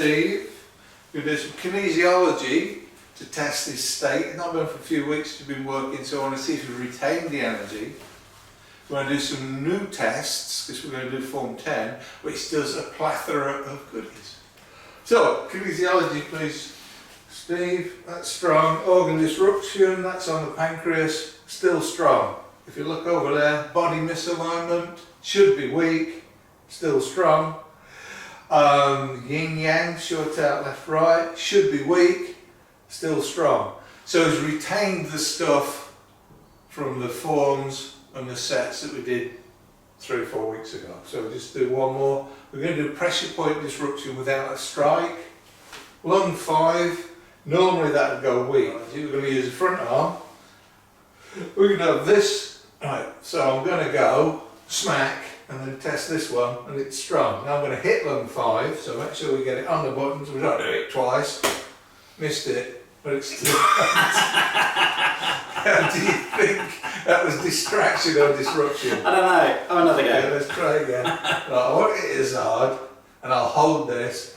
Steve. We're going to do some kinesiology to test this state. It's not been for a few weeks you've been working, so I want to see if you retain the energy. We're going to do some new tests, because we're going to do Form 10, which does a plethora of goodies. So, kinesiology please, Steve. That's strong. Organ disruption, that's on the pancreas, still strong. If you look over there, body misalignment, should be weak, still strong. Yin yang, short out left right, should be weak, still strong. So he's retained the stuff from the forms and the sets that we did 3 or 4 weeks ago. So we'll just do one more. We're going to do pressure point disruption without a strike. Lung 5, normally that would go weak. We're going to use the front arm. We're going to have this, right, so I'm going to go smack and then test this one and it's strong. Now I'm going to hit lung 5, so make sure we get it on the buttons. We don't do it twice. Missed it, but it's still. How do you think that was distraction or disruption? I don't know. Have another go. Yeah, let's try again. Right, I want it as hard and I'll hold this.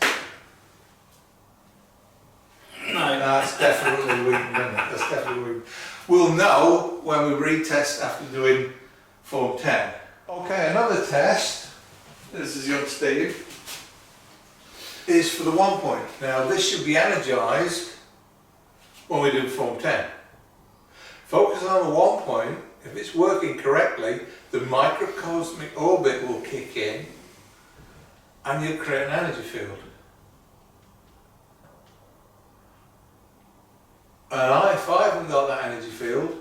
No. That's definitely weak, isn't it? That's definitely weak. We'll know when we retest after doing Form 10. Okay, another test, this is young Steve, is for the 1 point. Now this should be energised when we do Form 10. Focus on the 1 point. If it's working correctly, the microcosmic orbit will kick in and you'll create an energy field. And if I haven't got that energy field,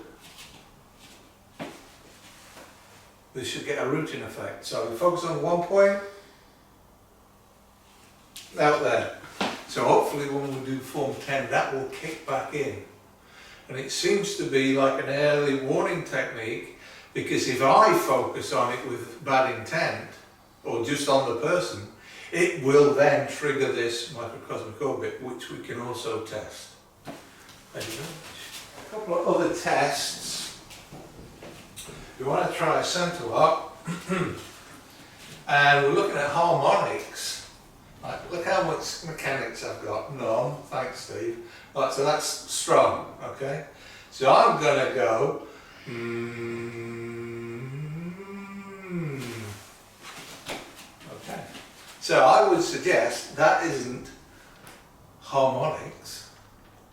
this should get a rooting effect. So we focus on 1 point, out there. So hopefully when we do Form 10, that will kick back in. And it seems to be like an early warning technique, because if I focus on it with bad intent, or just on the person, it will then trigger this microcosmic orbit, which we can also test. Thank you very much. A couple of other tests. We want to try a center lock, and we're looking at harmonics. Right, look how much mechanics I've got. None, thanks Steve. Right, so that's strong, okay? So I'm going to go, okay. So I would suggest that isn't harmonics,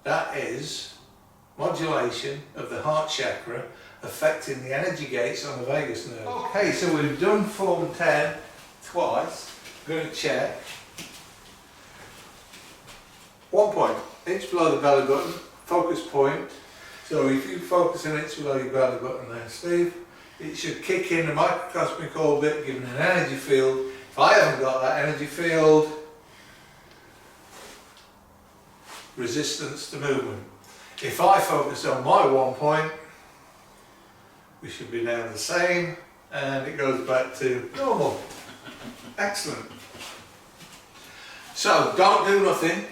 that is modulation of the heart chakra affecting the energy gates on the vagus nerve. Okay, so we've done Form 10 twice. I'm going to check. 1 point, inch below the belly button, focus point. So if you focus an inch below your belly button there, Steve, it should kick in the microcosmic orbit, giving an energy field. If I haven't got that energy field, resistance to movement. If I focus on my 1 point, we should be now the same, and it goes back to normal. Excellent. So don't do nothing.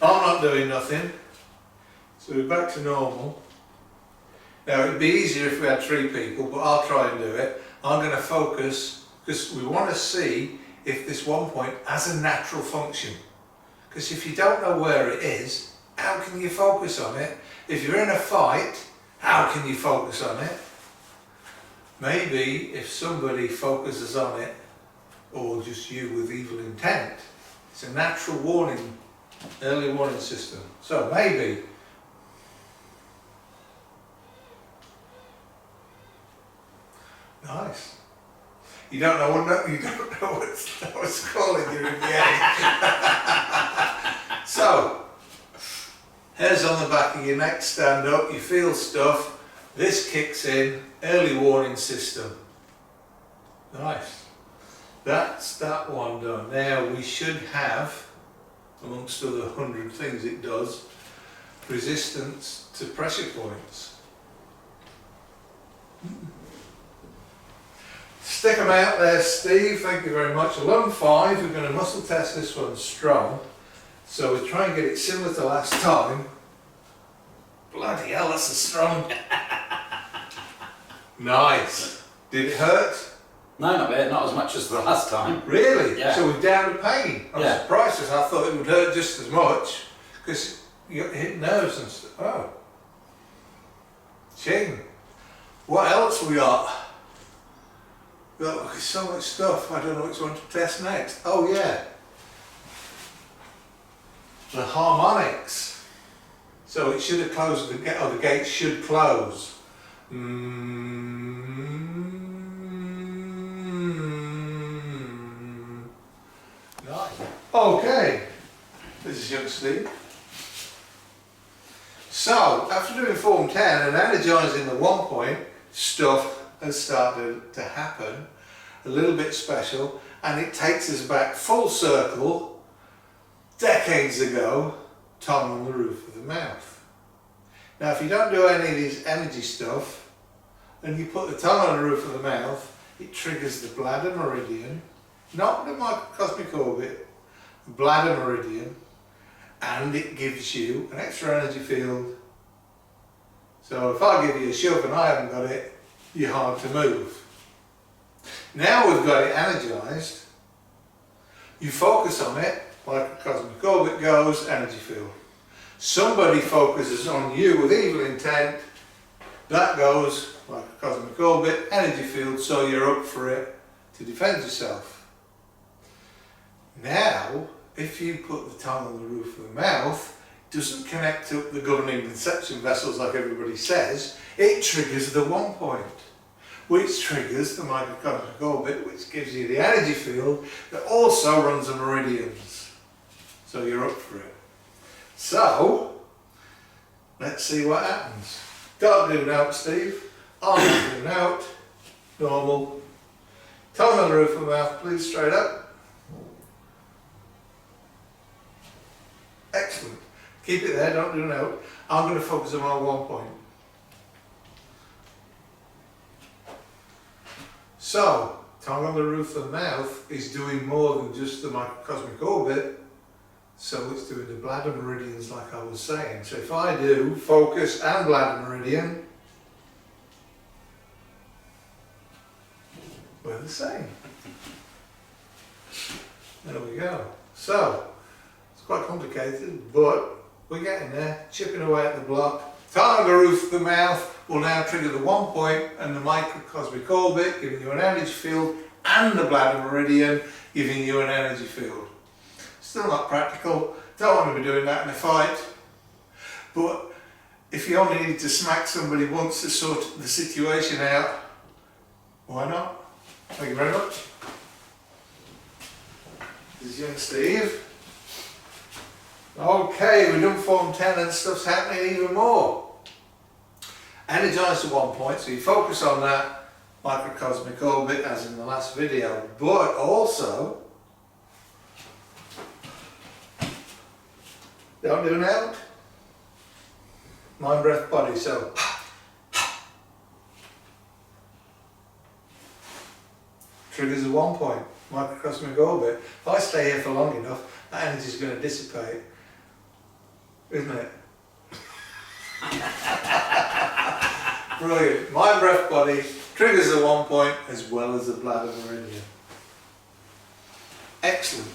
I'm not doing nothing. So we're back to normal. Now it'd be easier if we had 3 people, but I'll try and do it. I'm going to focus, because we want to see if this 1 point has a natural function. Because if you don't know where it is, how can you focus on it? If you're in a fight, how can you focus on it? Maybe if somebody focuses on it, or just you with evil intent, it's a natural warning, early warning system. So maybe. Nice. You don't know what's calling you in the end. So, hairs on the back of your neck stand up, you feel stuff, this kicks in, early warning system. Nice. That's that one done. Now we should have, amongst other 100 things it does, resistance to pressure points. Stick them out there, Steve, thank you very much. Lung 5, we're going to muscle test this one strong. So we'll try and get it similar to last time. Bloody hell, that's a strong. Nice. Did it hurt? No, not as much as the last time. Really? Yeah. So we're down to pain. I'm Yeah. surprised because I thought it would hurt just as much because you hit nerves and stuff. Oh. Shame. What else we got? We've got so much stuff. I don't know which one to test next. Oh yeah. The harmonics. So it should have closed the gate, or the gate should close. Nice. Okay. This is young Steve. So, after doing Form 10 and energising the 1 point, stuff has started to happen, a little bit special, and it takes us back full circle, decades ago, tongue on the roof of the mouth. Now, if you don't do any of these energy stuff, and you put the tongue on the roof of the mouth, it triggers the bladder meridian, not the microcosmic orbit, the bladder meridian, and it gives you an extra energy field. So if I give you a shove and I haven't got it, you're hard to move. Now we've got it energised, you focus on it, microcosmic orbit goes, energy field. Somebody focuses on you with evil intent, that goes, microcosmic orbit, energy field, so you're up for it to defend yourself. Now, if you put the tongue on the roof of the mouth, it doesn't connect to the governing conception vessels like everybody says, it triggers the 1 point, which triggers the microcosmic orbit, which gives you the energy field that also runs the meridians. So you're up for it. So, let's see what happens. Don't do out, Steve. I'm doing out. Normal. Tongue on the roof of the mouth, please, straight up. Excellent. Keep it there, don't do an out. I'm going to focus on my 1 point. So, tongue on the roof of the mouth is doing more than just the microcosmic orbit, so it's doing the bladder meridians like I was saying. So if I do focus and bladder meridian, we're the same. There we go. So, it's quite complicated, but we're getting there, chipping away at the block. Tongue on the roof of the mouth will now trigger the 1 point and the microcosmic orbit, giving you an energy field, and the bladder meridian, giving you an energy field. Still not practical, don't want to be doing that in a fight, but if you only need to smack somebody once to sort the situation out, why not? Thank you very much. This is young Steve. Okay, we've done Form 10 and stuff's happening even more. Energise to 1 point, so you focus on that microcosmic orbit as in the last video, but also don't do an out. Mind, breath, body, so triggers a 1 point, microcosmic orbit. If I stay here for long enough, that energy is going to dissipate, isn't it? Brilliant. Mind, breath, body triggers the 1 point as well as the bladder meridian. Excellent.